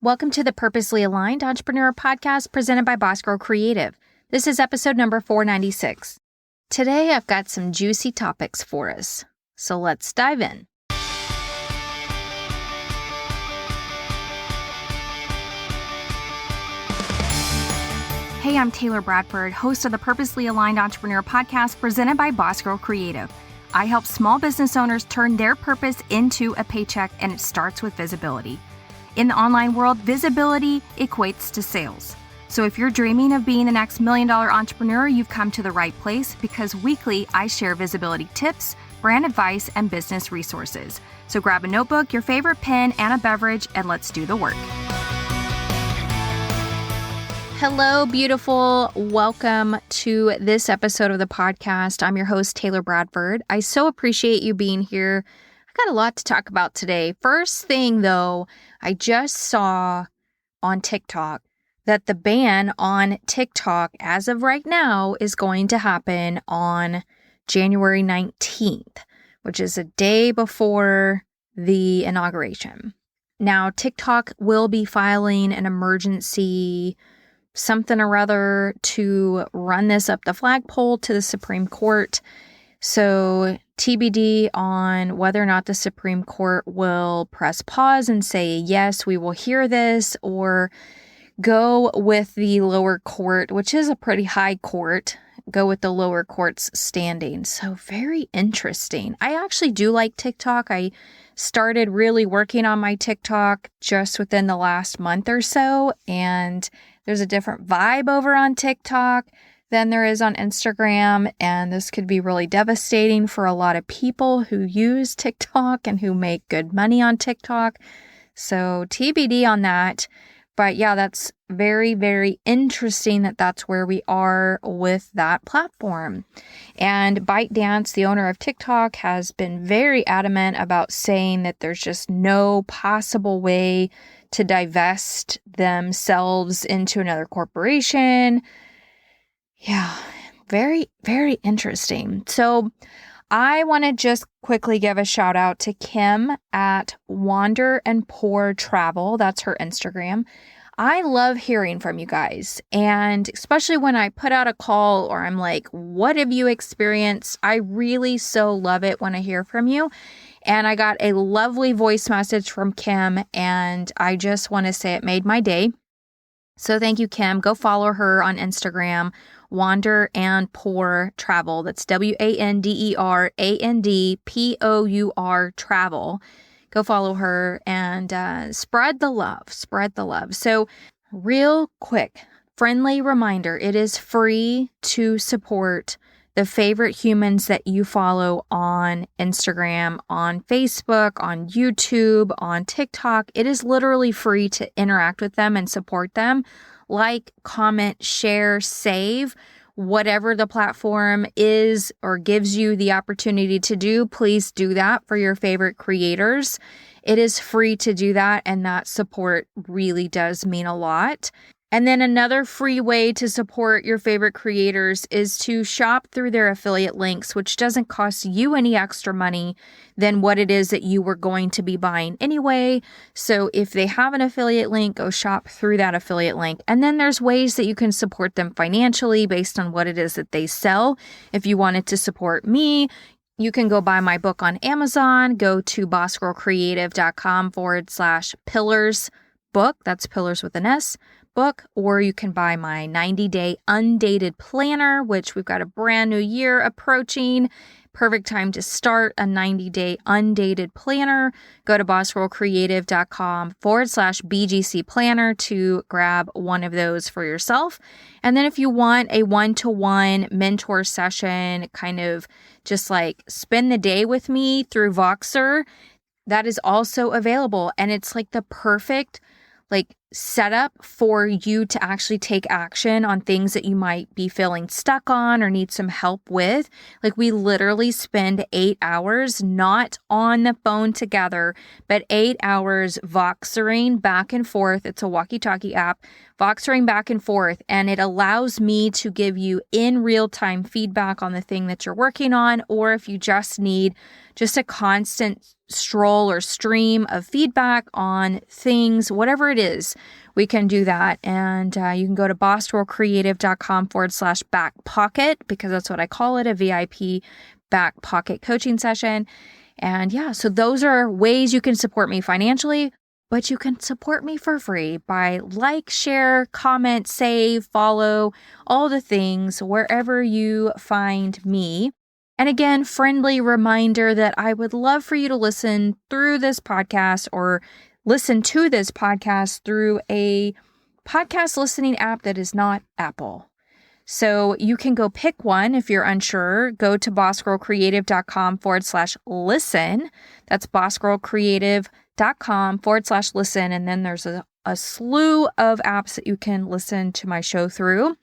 Welcome to the Purposely Aligned Entrepreneur Podcast presented by Boss Girl Creative. This is episode number 496. Today, I've got some juicy topics for us, so let's dive in. Hey, I'm Taylor Bradford, host of the Purposely Aligned Entrepreneur Podcast presented by Boss Girl Creative. I help small business owners turn their purpose into a paycheck, and it starts with visibility. In the online world, visibility equates to sales. So if you're dreaming of being the next $1 million entrepreneur, you've come to the right place because weekly I share visibility tips, brand advice, and business resources. So grab a notebook, your favorite pen, and a beverage, and let's do the work. Hello, beautiful. Welcome to this episode of the podcast. I'm your host, Taylor Bradford. I so appreciate you being here. Got a lot to talk about today. First thing though, I just saw on TikTok that the ban on TikTok as of right now is going to happen on January 19th, which is a day before the inauguration. Now, TikTok will be filing an emergency something or other to run this up the flagpole to the Supreme Court. So TBD on whether or not the Supreme Court will press pause and say, yes, we will hear this, or go with the lower court, which is a pretty high court, go with the lower court's standing. So very interesting. I actually do like TikTok. I started really working on my TikTok just within the last month or so, and there's a different vibe over on TikTok than there is on Instagram, and this could be really devastating for a lot of people who use TikTok and who make good money on TikTok. So TBD on that. But yeah, that's very, very interesting that that's where we are with that platform. And ByteDance, the owner of TikTok, has been very adamant about saying that there's just no possible way to divest themselves into another corporation. Yeah, very, very interesting. So I want to just quickly give a shout out to Kim at Wander and Pour Travel. That's her Instagram. I love hearing from you guys. And especially when I put out a call or I'm like, what have you experienced? I really so love it when I hear from you. And I got a lovely voice message from Kim, and I just want to say it made my day. So thank you, Kim. Go follow her on Instagram, Wander and Pour Travel. That's WanderAndPour Travel. Go follow her and spread the love. Spread the love. So real quick, friendly reminder, it is free to support the favorite humans that you follow on Instagram, on Facebook, on YouTube, on TikTok. It is literally free to interact with them and support them. Like, comment, share, save, whatever the platform is or gives you the opportunity to do, please do that for your favorite creators. It is free to do that, and that support really does mean a lot. And then another free way to support your favorite creators is to shop through their affiliate links, which doesn't cost you any extra money than what it is that you were going to be buying anyway. So if they have an affiliate link, go shop through that affiliate link. And then there's ways that you can support them financially based on what it is that they sell. If you wanted to support me, you can go buy my book on Amazon. Go to bossgirlcreative.com/pillars book. That's pillars with an S. Book, or you can buy my 90-day undated planner, which we've got a brand new year approaching. Perfect time to start a 90-day undated planner. Go to bossgirlcreative.com/BGC planner to grab one of those for yourself. And then if you want a one-to-one mentor session, kind of just like spend the day with me through Voxer, that is also available. And it's like the perfect setup for you to actually take action on things that you might be feeling stuck on or need some help with. We literally spend 8 hours not on the phone together, but 8 hours Voxering back and forth. It's a walkie-talkie app, Voxering back and forth, and it allows me to give you in real-time feedback on the thing that you're working on, or if you just need just a constant stroll or stream of feedback on things, whatever it is, we can do that. And you can go to bossgirlcreative.com/back pocket, because that's what I call it, a VIP back pocket coaching session. And yeah, so those are ways you can support me financially, but you can support me for free by share, comment, save, follow, all the things wherever you find me. And again, friendly reminder that I would love for you to listen through this podcast or listen to this podcast through a podcast listening app that is not Apple. So you can go pick one if you're unsure. Go to bossgirlcreative.com/listen. That's bossgirlcreative.com/listen. And then there's a slew of apps that you can listen to my show through.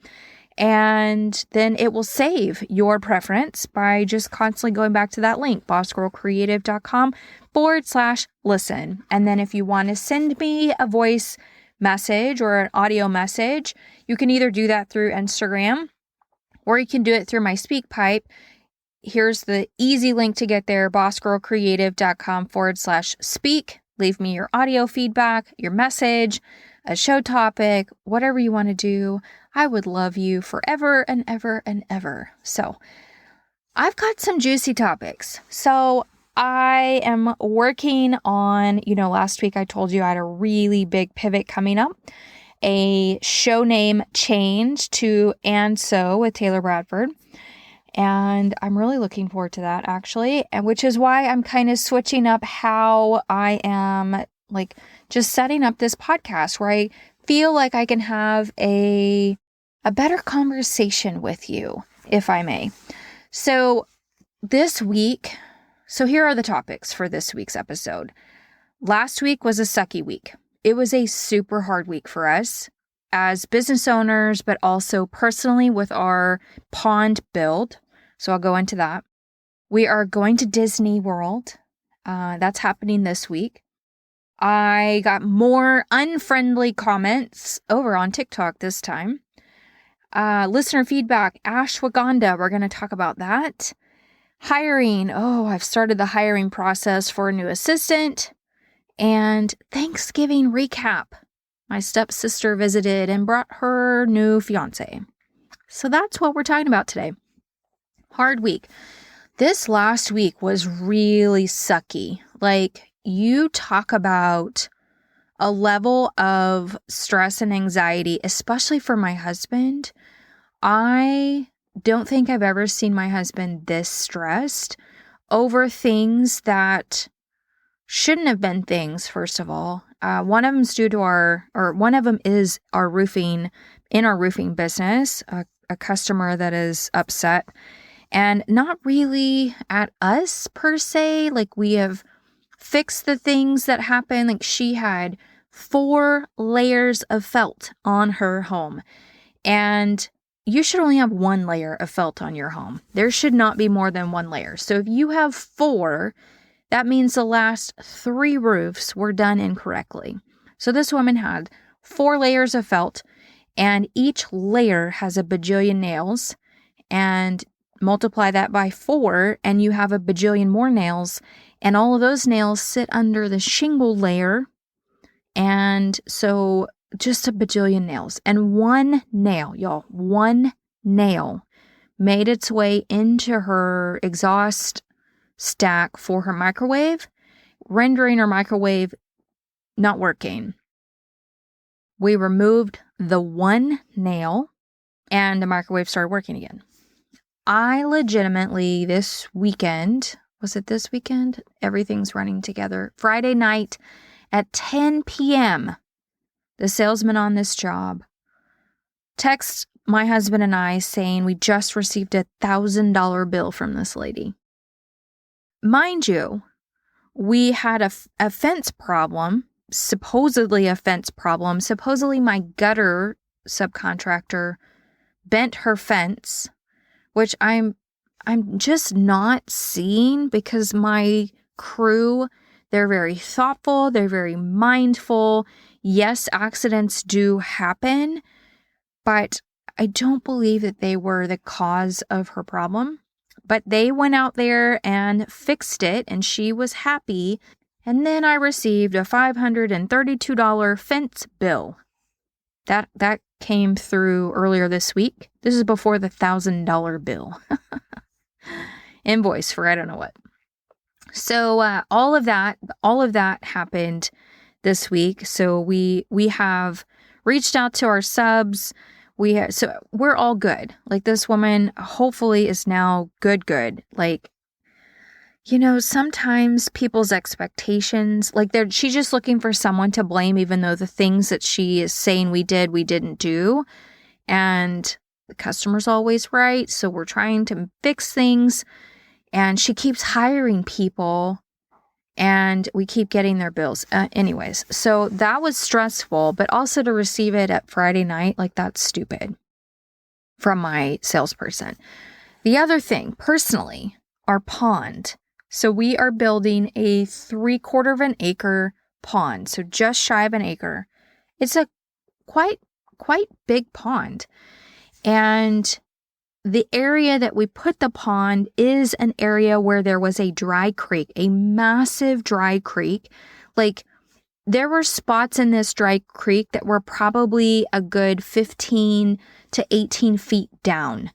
And then it will save your preference by just constantly going back to that link, bossgirlcreative.com/listen. And then if you want to send me a voice message or an audio message, you can either do that through Instagram or you can do it through my SpeakPipe. Here's the easy link to get there, bossgirlcreative.com/speak. Leave me your audio feedback, your message, a show topic, whatever you want to do. I would love you forever and ever and ever. So I've got some juicy topics. So I am working on, last week I told you I had a really big pivot coming up, a show name change to And So with Taylor Bradford. And I'm really looking forward to that, actually. And which is why I'm kind of switching up how I am just setting up this podcast, where I feel like I can have a better conversation with you, if I may. So here are the topics for this week's episode. Last week was a sucky week. It was a super hard week for us as business owners, but also personally with our pond build. So I'll go into that. We are going to Disney World. That's happening this week. I got more unfriendly comments over on TikTok this time. Listener feedback, ashwagandha. We're going to talk about that. Hiring. I've started the hiring process for a new assistant. And Thanksgiving recap. My stepsister visited and brought her new fiance. So that's what we're talking about today. Hard week. This last week was really sucky. You talk about a level of stress and anxiety, especially for my husband. I don't think I've ever seen my husband this stressed over things that shouldn't have been things, first of all. One of them is our roofing business, a customer that is upset, and not really at us per se. We have fixed the things that happened. She had 4 layers of felt on her home, and you should only have 1 layer of felt on your home. There should not be more than 1 layer. So if you have 4, that means the last 3 roofs were done incorrectly. So this woman had 4 layers of felt, and each layer has a bajillion nails, and multiply that by 4, and you have a bajillion more nails, and all of those nails sit under the shingle layer, and so just a bajillion nails. And 1 nail, y'all, 1 nail made its way into her exhaust stack for her microwave, rendering her microwave not working. We removed the 1 nail and the microwave started working again. I legitimately this weekend, was it this weekend? Everything's running together. Friday night at 10 p.m., the salesman on this job texts my husband and I saying we just received a $1,000 bill from this lady. Mind you, we had a fence problem, supposedly a fence problem. Supposedly my gutter subcontractor bent her fence, which I'm just not seeing, because my crew, they're very thoughtful, they're very mindful. Yes, accidents do happen, but I don't believe that they were the cause of her problem. But they went out there and fixed it, and she was happy. And then I received a $532 fence bill. That came through earlier this week. This is before the $1,000 bill. Invoice for I don't know what. So all of that happened this week. So we have reached out to our subs. So we're all good. Like, this woman hopefully is now good. Like, sometimes people's expectations, like she's just looking for someone to blame, even though the things that she is saying we didn't do. And the customer's always right. So we're trying to fix things. And she keeps hiring people and we keep getting their bills. Anyways, so that was stressful, but also to receive it at Friday night, like, that's stupid from my salesperson. The other thing, personally, our pond. So we are building a 3/4 of an acre pond. So just shy of an acre. It's a quite big pond. And the area that we put the pond is an area where there was a dry creek, a massive dry creek. Like, there were spots in this dry creek that were probably a good 15 to 18 feet down.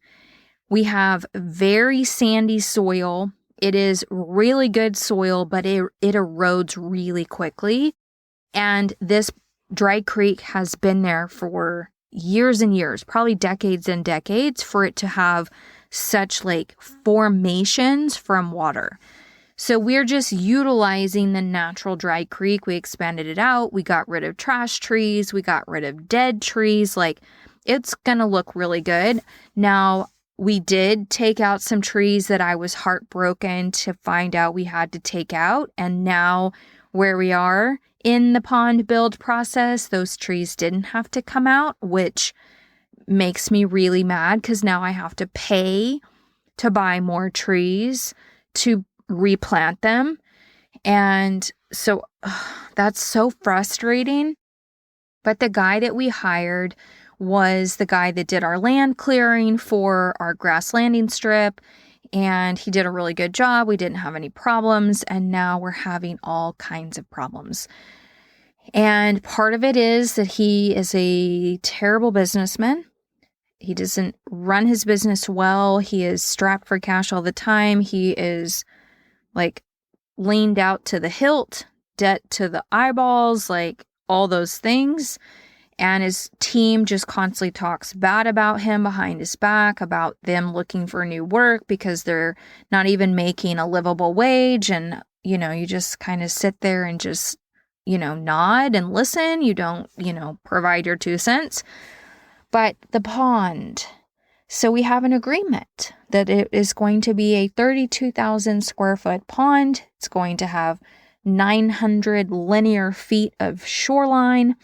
We have very sandy soil. It is really good soil, but it erodes really quickly. And this dry creek has been there for years and years, probably decades and decades, for it to have such like formations from water. So we're just utilizing the natural dry creek. We expanded it out. We got rid of trash trees. We got rid of dead trees. Like, it's going to look really good. Now, we did take out some trees that I was heartbroken to find out we had to take out. And now where we are in the pond build process, those trees didn't have to come out, which makes me really mad because now I have to pay to buy more trees to replant them. And so that's so frustrating. But the guy that we hired was the guy that did our land clearing for our grass landing strip. And he did a really good job. We didn't have any problems. And now we're having all kinds of problems. And part of it is that he is a terrible businessman. He doesn't run his business well. He is strapped for cash all the time. He is like leaned out to the hilt, debt to the eyeballs, like all those things. And his team just constantly talks bad about him behind his back, about them looking for new work because they're not even making a livable wage. And, you just kind of sit there and just, nod and listen. You don't, provide your 2 cents. But the pond. So we have an agreement that it is going to be a 32,000 square foot pond. It's going to have 900 linear feet of shoreline.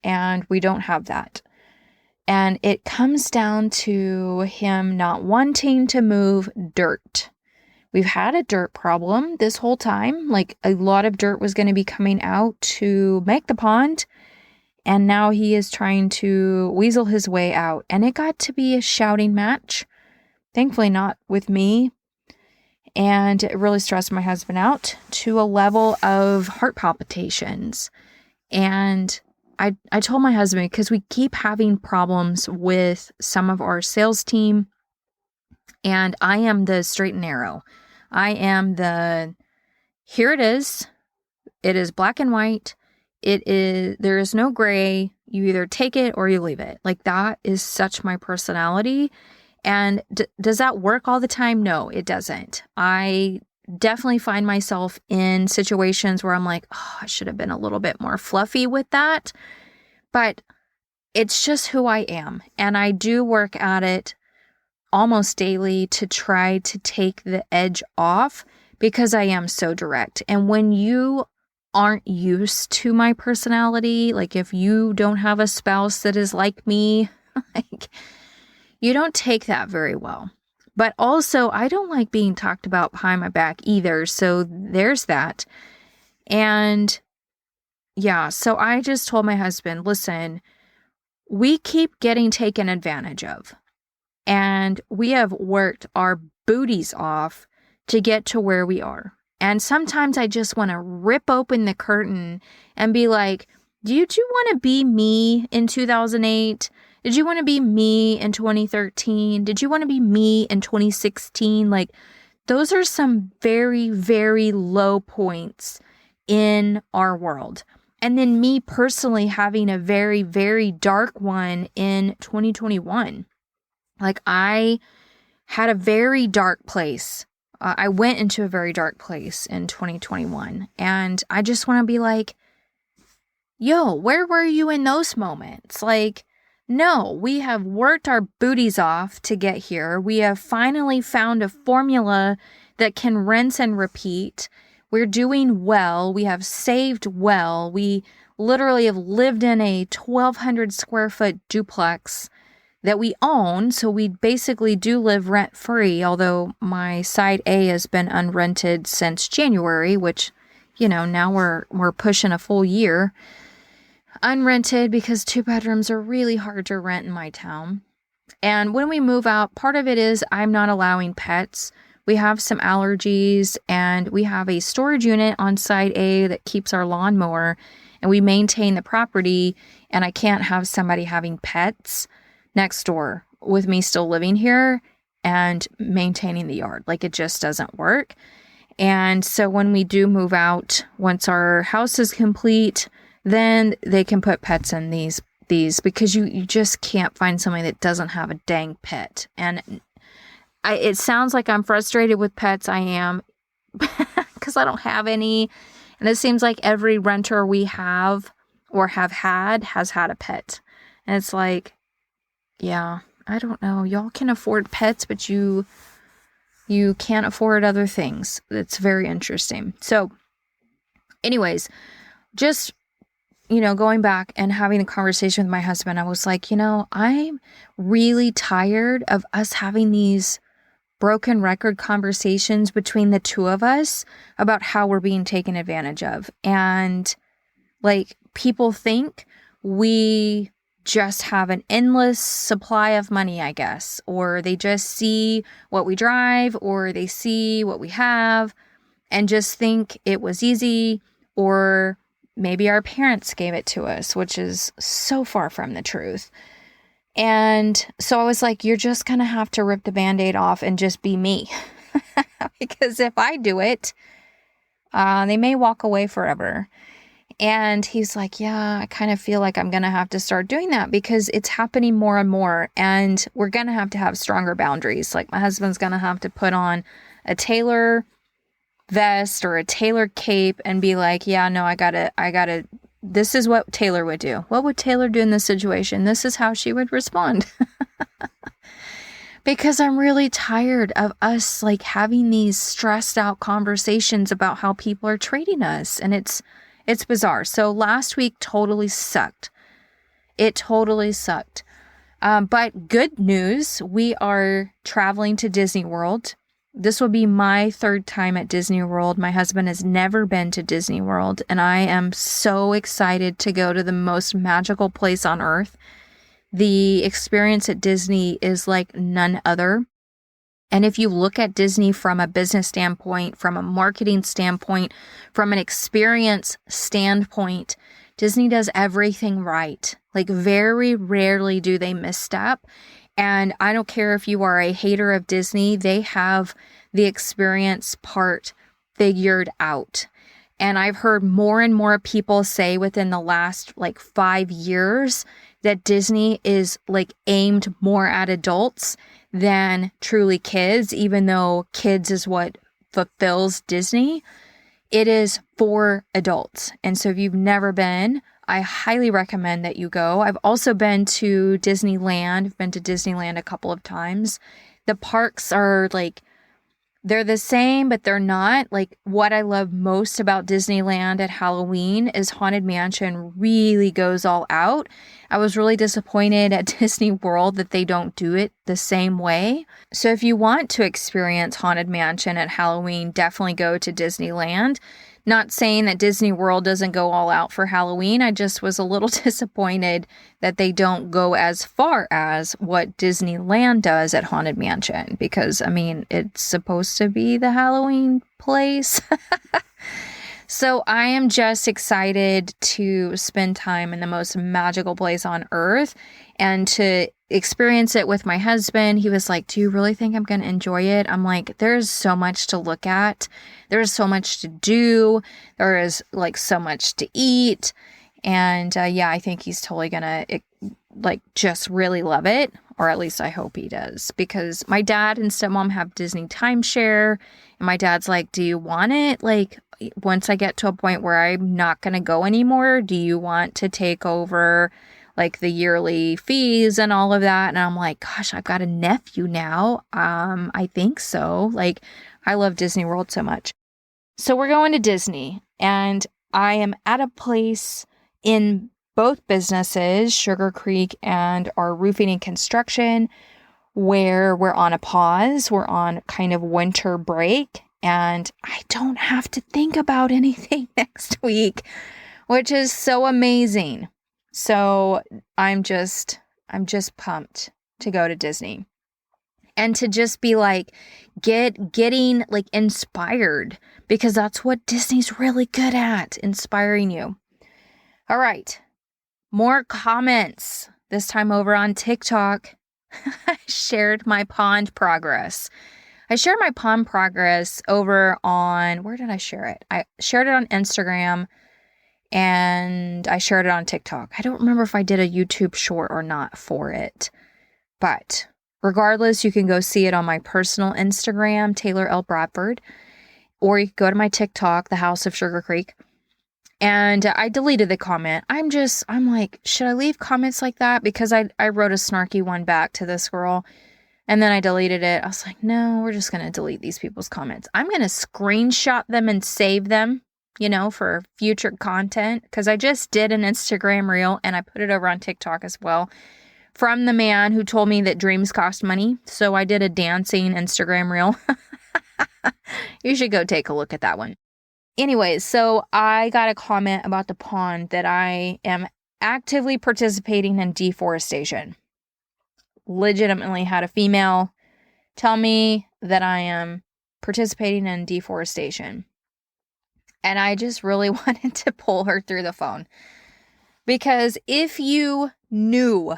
And we don't have that. And it comes down to him not wanting to move dirt. We've had a dirt problem this whole time. Like, a lot of dirt was going to be coming out to make the pond. And now he is trying to weasel his way out. And it got to be a shouting match. Thankfully not with me. And it really stressed my husband out to a level of heart palpitations. And I told my husband, because we keep having problems with some of our sales team, and I am the straight and narrow. I am here it is. It is black and white. There is no gray. You either take it or you leave it. Like, that is such my personality. And does that work all the time? No, it doesn't. I definitely find myself in situations where I'm like, I should have been a little bit more fluffy with that. But it's just who I am. And I do work at it almost daily to try to take the edge off because I am so direct. And when you aren't used to my personality, like if you don't have a spouse that is like me, like, you don't take that very well. But also, I don't like being talked about behind my back either. So there's that. And yeah, so I just told my husband, listen, we keep getting taken advantage of. And we have worked our booties off to get to where we are. And sometimes I just want to rip open the curtain and be like, did you want to be me in 2008? Did you want to be me in 2013? Did you want to be me in 2016? Like, those are some very, very low points in our world. And then me personally having a very, very dark one in 2021. Like, I had a very dark place. I went into a very dark place in 2021. And I just want to be like, yo, where were you in those moments? Like, no, we have worked our booties off to get here. We have finally found a formula that can rinse and repeat. We're doing well. We have saved well. We literally have lived in a 1,200 square foot duplex that we own. So we basically do live rent free, although my side A has been unrented since January, which, now we're pushing a full year unrented because 2 bedrooms are really hard to rent in my town. And when we move out, part of it is I'm not allowing pets. We have some allergies, and we have a storage unit on side A that keeps our lawnmower, and we maintain the property, and I can't have somebody having pets next door with me still living here and maintaining the yard. Like, it just doesn't work. And so when we do move out, once our house is complete, then they can put pets in these because you just can't find somebody that doesn't have a dang pet. And it sounds like I'm frustrated with pets. I am, because I don't have any. And it seems like every renter we have or have had has had a pet. And it's like, yeah, I don't know. Y'all can afford pets, but you can't afford other things. It's very interesting. So anyways, just, going back and having a conversation with my husband, I was like, I'm really tired of us having these broken record conversations between the two of us about how we're being taken advantage of. And like, people think we just have an endless supply of money, I guess, or they just see what we drive, or they see what we have and just think it was easy, or maybe our parents gave it to us, which is so far from the truth. And so I was like, you're just going to have to rip the Band-Aid off and just be me. Because if I do it, they may walk away forever. And he's like, yeah, I kind of feel like I'm going to have to start doing that because it's happening more and more. And we're going to have stronger boundaries. Like, my husband's going to have to put on a tailor vest or a tailor cape and be like, yeah, no, I gotta, this is what Taylor would do. What would Taylor do in this situation? This is how she would respond. Because I'm really tired of us like having these stressed out conversations about how people are treating us. And it's bizarre. So last week totally sucked. It totally sucked. But good news, we are traveling to Disney World. This will be my 3rd time at Disney World. My husband has never been to Disney World, and I am so excited to go to the most magical place on earth. The experience at Disney is like none other. And if you look at Disney from a business standpoint, from a marketing standpoint, from an experience standpoint, Disney does everything right. Like, very rarely do they misstep. And I don't care if you are a hater of Disney, they have the experience part figured out. And I've heard more and more people say within the last 5 years that Disney is aimed more at adults than truly kids, even though kids is what fulfills Disney. It is for adults. And so if you've never been, I highly recommend that you go. I've also been to Disneyland. I've been to Disneyland a couple of times. The parks are they're the same, but they're not. What I love most about Disneyland at Halloween is Haunted Mansion really goes all out. I was really disappointed at Disney World that they don't do it the same way. So if you want to experience Haunted Mansion at Halloween, definitely go to Disneyland. Not saying that Disney World doesn't go all out for Halloween. I just was a little disappointed that they don't go as far as what Disneyland does at Haunted Mansion, because, I mean, it's supposed to be the Halloween place. So I am just excited to spend time in the most magical place on earth and to experience it with my husband. He was like, "Do you really think I'm going to enjoy it?" I'm like, there's so much to look at. There's so much to do. There is like so much to eat. And yeah, I think he's totally going to like just really love it. Or at least I hope he does, because my dad and stepmom have Disney timeshare. And my dad's like, "Do you want it? Like, once I get to a point where I'm not going to go anymore, do you want to take over like the yearly fees and all of that?" And I'm like, gosh, I've got a nephew now. I think so. Like, I love Disney World so much. So we're going to Disney, and I am at a place in both businesses, Sugar Creek and our roofing and construction, where we're on a pause. We're on kind of winter break, and I don't have to think about anything next week, which is so amazing. So I'm just pumped to go to Disney and to just be like getting like inspired, because that's what Disney's really good at, inspiring you. All right. More comments, this time over on TikTok. I shared my pond progress. I shared my pond progress over on, where did I share it? I shared it on Instagram and I shared it on TikTok. I don't remember if I did a YouTube short or not for it. But regardless, you can go see it on my personal Instagram, Taylor L. Bradford, or you can go to my TikTok, The House of Sugar Creek. And I deleted the comment. I'm like, should I leave comments like that? Because I wrote a snarky one back to this girl, and then I deleted it. I was like, no, we're just going to delete these people's comments. I'm going to screenshot them and save them, for future content. Because I just did an Instagram reel, and I put it over on TikTok as well, from the man who told me that dreams cost money. So I did a dancing Instagram reel. You should go take a look at that one. Anyways, so I got a comment about the pond that I am actively participating in deforestation. Legitimately had a female tell me that I am participating in deforestation. And I just really wanted to pull her through the phone. Because if you knew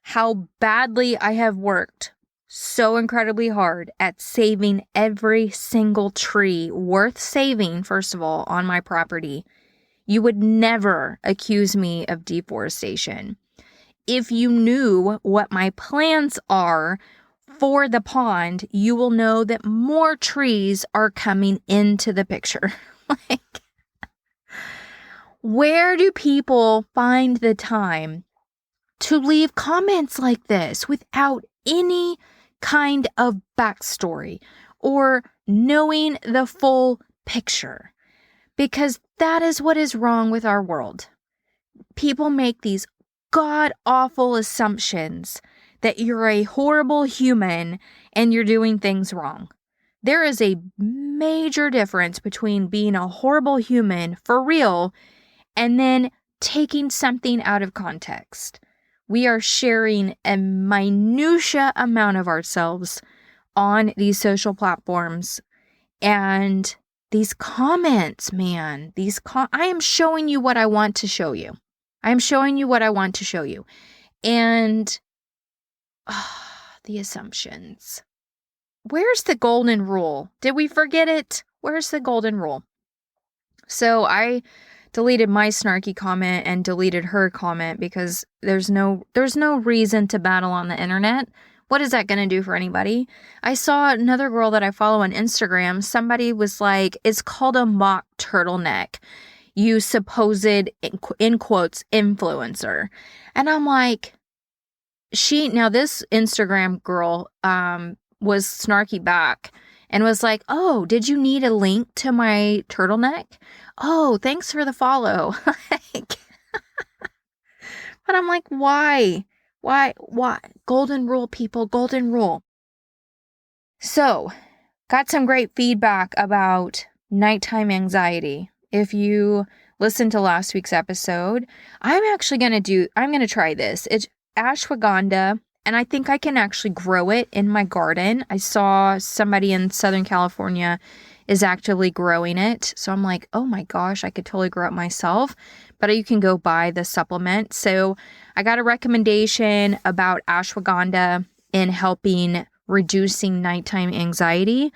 how badly I have worked so incredibly hard at saving every single tree worth saving, first of all, on my property, you would never accuse me of deforestation. If you knew what my plans are for the pond, you will know that more trees are coming into the picture. Like, where do people find the time to leave comments like this without any kind of backstory or knowing the full picture? Because that is what is wrong with our world. People make these god-awful assumptions that you're a horrible human and you're doing things wrong. There is a major difference between being a horrible human for real and then taking something out of context. We are sharing a minutia amount of ourselves on these social platforms, and these comments, man, I am showing you what I want to show you. I am showing you what I want to show you. And the assumptions. Where's the golden rule? Did we forget it? Where's the golden rule? So I deleted my snarky comment and deleted her comment because there's no reason to battle on the internet. What is that going to do for anybody? I saw another girl that I follow on Instagram. Somebody was like, it's called a mock turtleneck, you supposed, in quotes, influencer. And I'm like, now this Instagram girl was snarky back and was like, oh, did you need a link to my turtleneck? Oh, thanks for the follow. But I'm like, why? Why? Golden rule, people, golden rule. So, got some great feedback about nighttime anxiety. If you listen to last week's episode, I'm going to try this. It's ashwagandha, and I think I can actually grow it in my garden. I saw somebody in Southern California is actively growing it. So I'm like, oh my gosh, I could totally grow it myself, but you can go buy the supplement. So I got a recommendation about ashwagandha in helping reducing nighttime anxiety.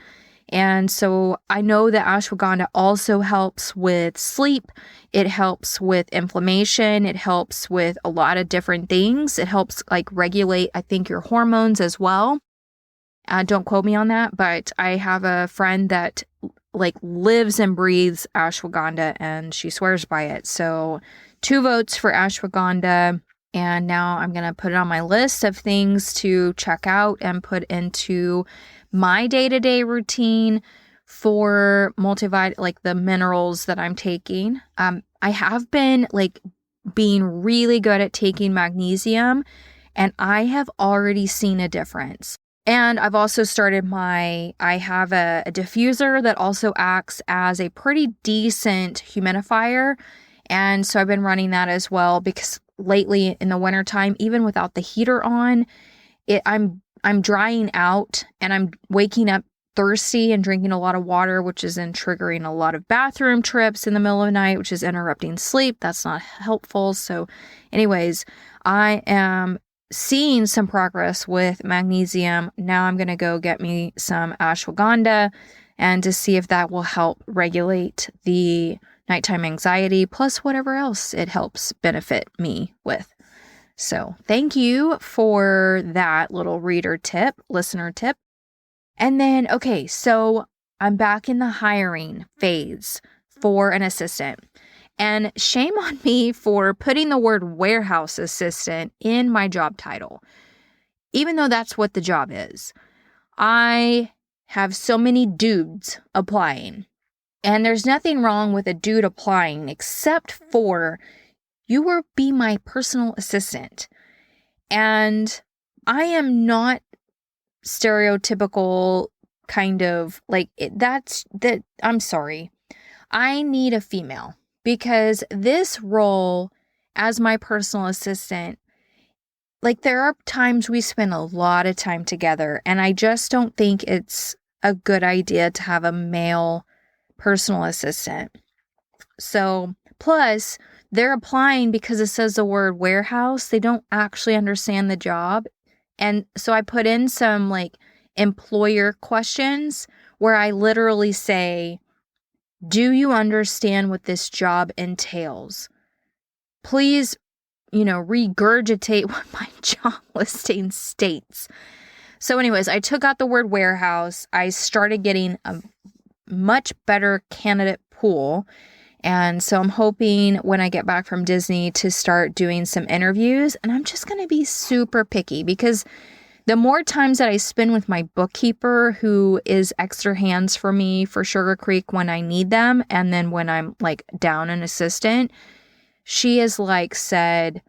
And so I know that ashwagandha also helps with sleep. It helps with inflammation. It helps with a lot of different things. It helps like regulate, I think, your hormones as well. Don't quote me on that, but I have a friend that like lives and breathes ashwagandha and she swears by it. So 2 votes for ashwagandha. And now I'm going to put it on my list of things to check out and put into my day-to-day routine for multivitamin, like the minerals that I'm taking. I have been like being really good at taking magnesium, and I have already seen a difference. And I've also started I have a diffuser that also acts as a pretty decent humidifier. And so I've been running that as well because lately in the wintertime, even without the heater on, I'm drying out and I'm waking up thirsty and drinking a lot of water, which is then triggering a lot of bathroom trips in the middle of the night, which is interrupting sleep. That's not helpful. So anyways, I am seeing some progress with magnesium. Now I'm going to go get me some ashwagandha and to see if that will help regulate the nighttime anxiety, plus whatever else it helps benefit me with. So thank you for that little listener tip. And then, okay, so I'm back in the hiring phase for an assistant. And shame on me for putting the word warehouse assistant in my job title, even though that's what the job is. I have so many dudes applying, and there's nothing wrong with a dude applying except for you will be my personal assistant. And I am not stereotypical kind of like I'm sorry. I need a female because this role as my personal assistant, like there are times we spend a lot of time together and I just don't think it's a good idea to have a male personal assistant. So plus they're applying because it says the word warehouse. They don't actually understand the job. And so I put in some like employer questions where I literally say, do you understand what this job entails? Please, regurgitate what my job listing states. So anyways, I took out the word warehouse. I started getting a much better candidate pool. And so I'm hoping when I get back from Disney to start doing some interviews, and I'm just going to be super picky because the more times that I spend with my bookkeeper, who is extra hands for me for Sugar Creek when I need them, and then when I'm like down an assistant, she has like said,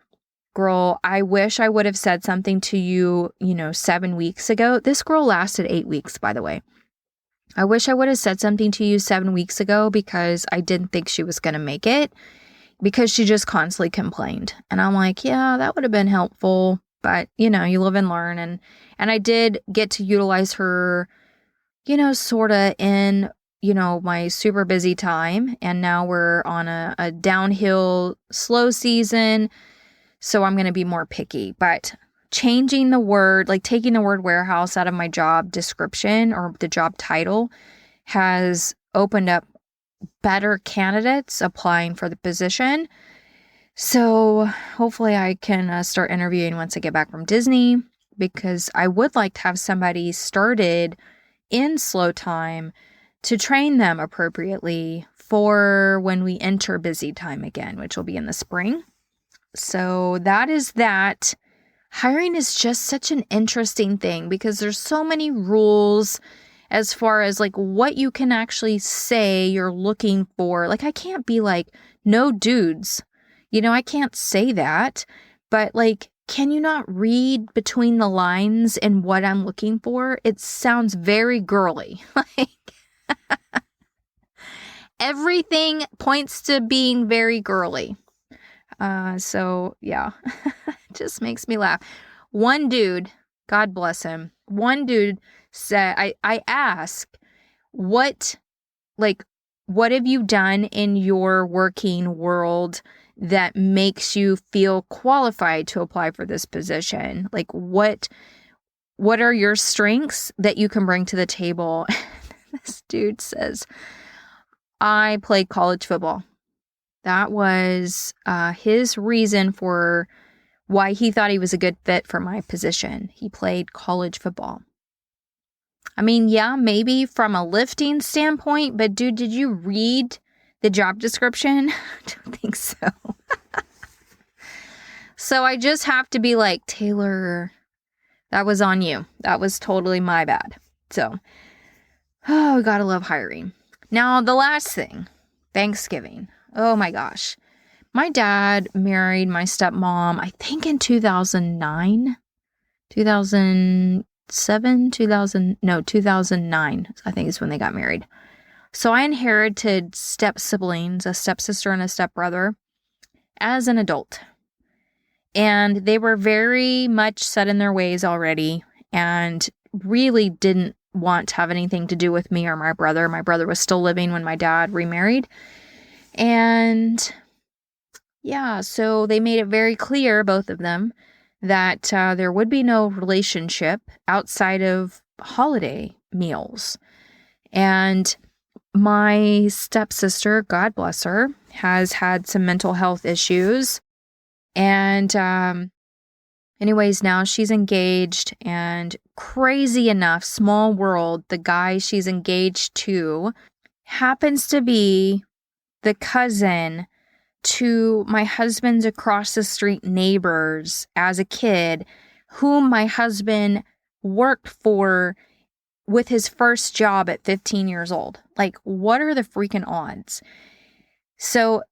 girl, I wish I would have said something to you, 7 weeks ago. This girl lasted 8 weeks, by the way. I wish I would have said something to you 7 weeks ago because I didn't think she was going to make it because she just constantly complained. And I'm like, yeah, that would have been helpful. But, you live and learn. And I did get to utilize her, sort of in, my super busy time. And now we're on a downhill slow season. So I'm going to be more picky. But changing the word, like taking the word warehouse out of my job description or the job title has opened up better candidates applying for the position. So hopefully I can start interviewing once I get back from Disney because I would like to have somebody started in slow time to train them appropriately for when we enter busy time again, which will be in the spring. So that is that. Hiring is just such an interesting thing because there's so many rules as far as like what you can actually say you're looking for. Like I can't be like, no dudes. I can't say that, but like, can you not read between the lines in what I'm looking for? It sounds very girly. Like, everything points to being very girly. So yeah, it just makes me laugh. One dude, God bless him, one dude said, I asked, what have you done in your working world that makes you feel qualified to apply for this position? Like, what are your strengths that you can bring to the table? This dude says, I played college football. That was his reason for why he thought he was a good fit for my position. He played college football. I mean, yeah, maybe from a lifting standpoint, but dude, did you read the job description? I don't think so. So I just have to be like, Taylor, that was on you. That was totally my bad. So, gotta love hiring. Now, the last thing, Thanksgiving. Oh my gosh. My dad married my stepmom, I think in 2009, 2009, I think is when they got married. So I inherited step siblings, a stepsister and a stepbrother, as an adult. And they were very much set in their ways already and really didn't want to have anything to do with me or my brother. My brother was still living when my dad remarried. And yeah, so they made it very clear, both of them, that there would be no relationship outside of holiday meals. And my stepsister, God bless her, has had some mental health issues. And anyways, now she's engaged, and crazy enough, small world, the guy she's engaged to happens to be the cousin to my husband's across the street neighbors as a kid, whom my husband worked for with his first job at 15 years old. Like, what are the freaking odds? So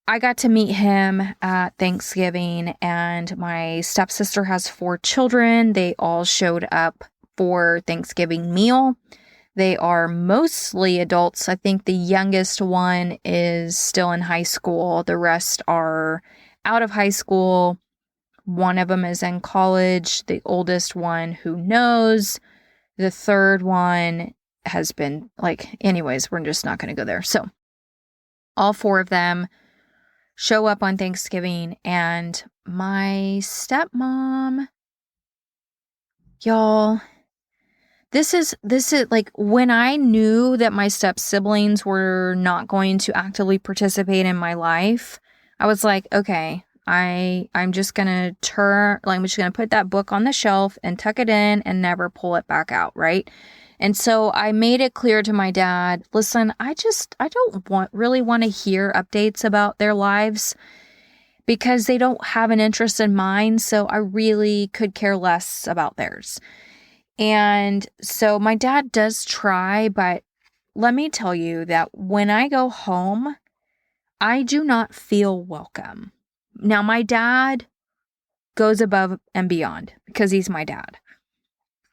I got to meet him at Thanksgiving, and my stepsister has 4 children. They all showed up for Thanksgiving meal. They are mostly adults. I think the youngest one is still in high school. The rest are out of high school. One of them is in college. The oldest one, who knows? The third one has been anyways, we're just not going to go there. So all 4 of them show up on Thanksgiving, and my stepmom, y'all, this is like when I knew that my step siblings were not going to actively participate in my life, I was like, okay, I'm just going to put that book on the shelf and tuck it in and never pull it back out, right? And so I made it clear to my dad, listen, I don't really want to hear updates about their lives because they don't have an interest in mine. So I really could care less about theirs. And so my dad does try, but let me tell you that when I go home, I do not feel welcome. Now, my dad goes above and beyond because he's my dad.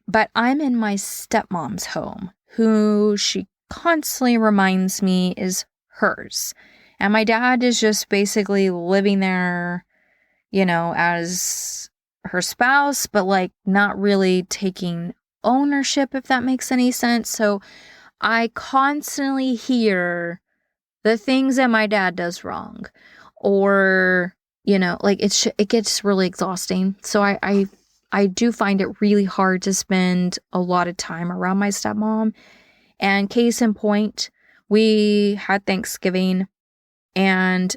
But I'm in my stepmom's home, who she constantly reminds me is hers. And my dad is just basically living there, as her spouse, but not really taking ownership, if that makes any sense. So I constantly hear the things that my dad does wrong, or, it gets really exhausting. So I do find it really hard to spend a lot of time around my stepmom. And case in point, we had Thanksgiving, and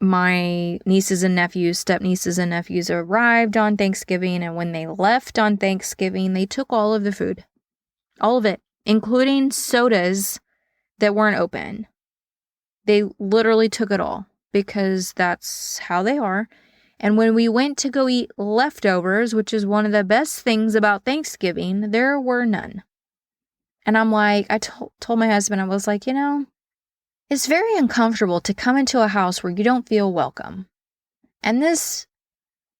my nieces and nephews, step-nieces and nephews, arrived on Thanksgiving. And when they left on Thanksgiving, they took all of the food, all of it, including sodas that weren't open. They literally took it all because that's how they are. And when we went to go eat leftovers, which is one of the best things about Thanksgiving, there were none. And I'm like, I told my husband, I was like, it's very uncomfortable to come into a house where you don't feel welcome. And this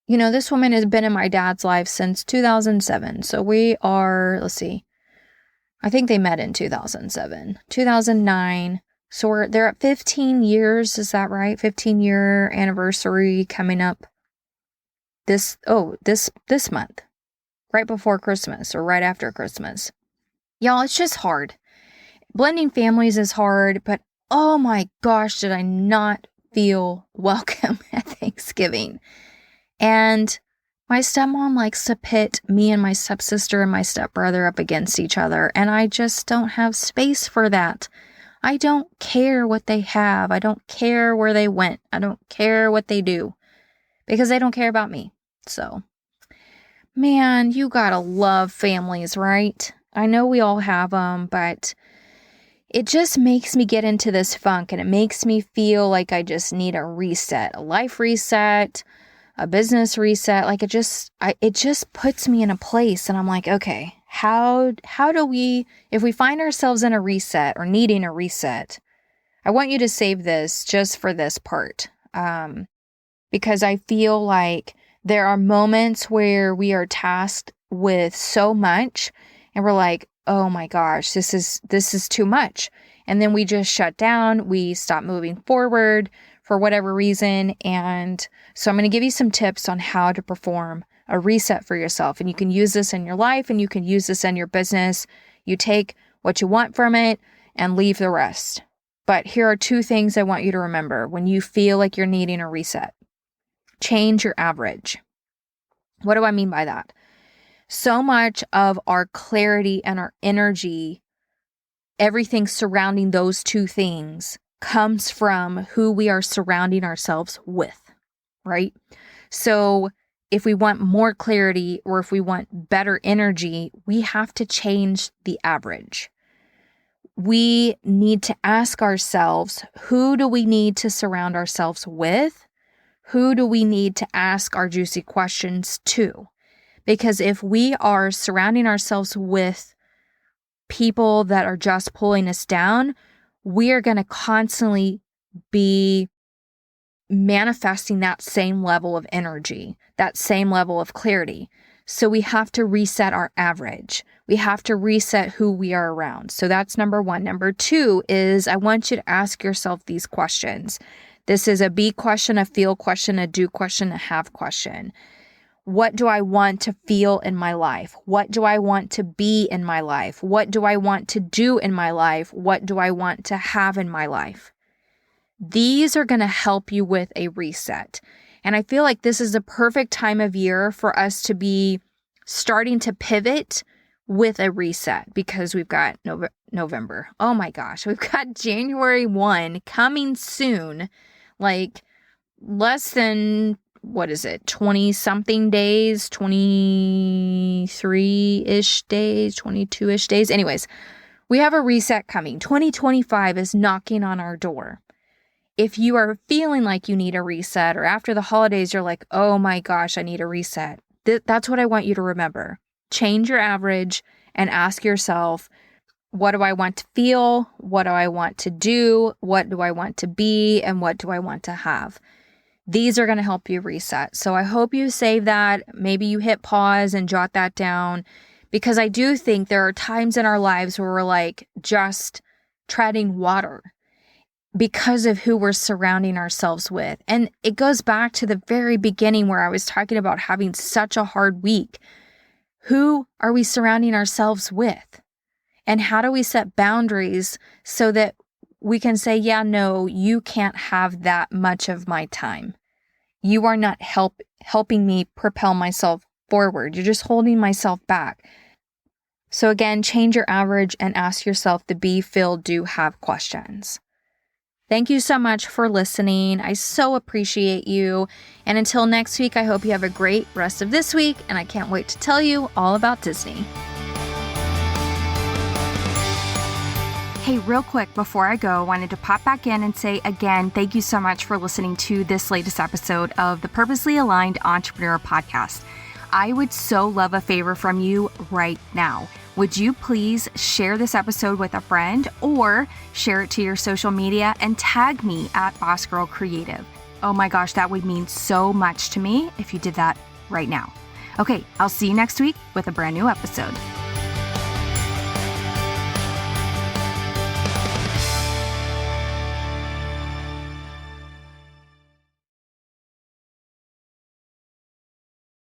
woman has been in my dad's life since 2007. So we are, I think they met in 2007, 2009. So they're at 15 years. Is that right? 15-year anniversary coming up this month, right before Christmas or right after Christmas. Y'all, it's just hard. Blending families is hard, but oh my gosh, did I not feel welcome at Thanksgiving. And my stepmom likes to pit me and my stepsister and my stepbrother up against each other, and I just don't have space for that. I don't care what they have. I don't care where they went. I don't care what they do because they don't care about me. So, man, you gotta love families, right? I know we all have them, but it just makes me get into this funk, and it makes me feel like I just need a reset, a life reset, a business reset. Like it just puts me in a place, and I'm like, okay, how do we, if we find ourselves in a reset or needing a reset, I want you to save this just for this part. Because I feel like there are moments where we are tasked with so much and we're like, oh my gosh, this is too much. And then we just shut down. We stop moving forward for whatever reason. And so I'm going to give you some tips on how to perform a reset for yourself. And you can use this in your life and you can use this in your business. You take what you want from it and leave the rest. But here are 2 things I want you to remember when you feel like you're needing a reset. Change your average. What do I mean by that? So much of our clarity and our energy, everything surrounding those 2 things, comes from who we are surrounding ourselves with, right? So if we want more clarity or if we want better energy, we have to change the average. We need to ask ourselves, who do we need to surround ourselves with? Who do we need to ask our juicy questions to? Because if we are surrounding ourselves with people that are just pulling us down, we are going to constantly be manifesting that same level of energy, that same level of clarity. So we have to reset our average. We have to reset who we are around. So that's number 1. Number 2 is I want you to ask yourself these questions. This is a be question, a feel question, a do question, a have question. What do I want to feel in my life? What do I want to be in my life? What do I want to do in my life? What do I want to have in my life? These are going to help you with a reset. And I feel like this is the perfect time of year for us to be starting to pivot with a reset because we've got November. Oh my gosh, we've got January 1 coming soon, like less than 20 something days, 23-ish days, 22-ish days. Anyways, we have a reset coming. 2025 is knocking on our door. If you are feeling like you need a reset or after the holidays, you're like, oh my gosh, I need a reset. That's what I want you to remember. Change your average and ask yourself, what do I want to feel? What do I want to do? What do I want to be? And what do I want to have? These are going to help you reset. So I hope you save that. Maybe you hit pause and jot that down because I do think there are times in our lives where we're like just treading water because of who we're surrounding ourselves with. And it goes back to the very beginning where I was talking about having such a hard week. Who are we surrounding ourselves with? And how do we set boundaries so that we can say, yeah, no, you can't have that much of my time. You are not helping me propel myself forward. You're just holding myself back. So again, change your average and ask yourself the be, feel, do, have questions. Thank you so much for listening. I so appreciate you. And until next week, I hope you have a great rest of this week. And I can't wait to tell you all about Disney. Hey, real quick before I go, I wanted to pop back in and say again, thank you so much for listening to this latest episode of the Purposely Aligned Entrepreneur Podcast. I would so love a favor from you right now. Would you please share this episode with a friend or share it to your social media and tag me at Boss Girl Creative? Oh my gosh, that would mean so much to me if you did that right now. Okay, I'll see you next week with a brand new episode.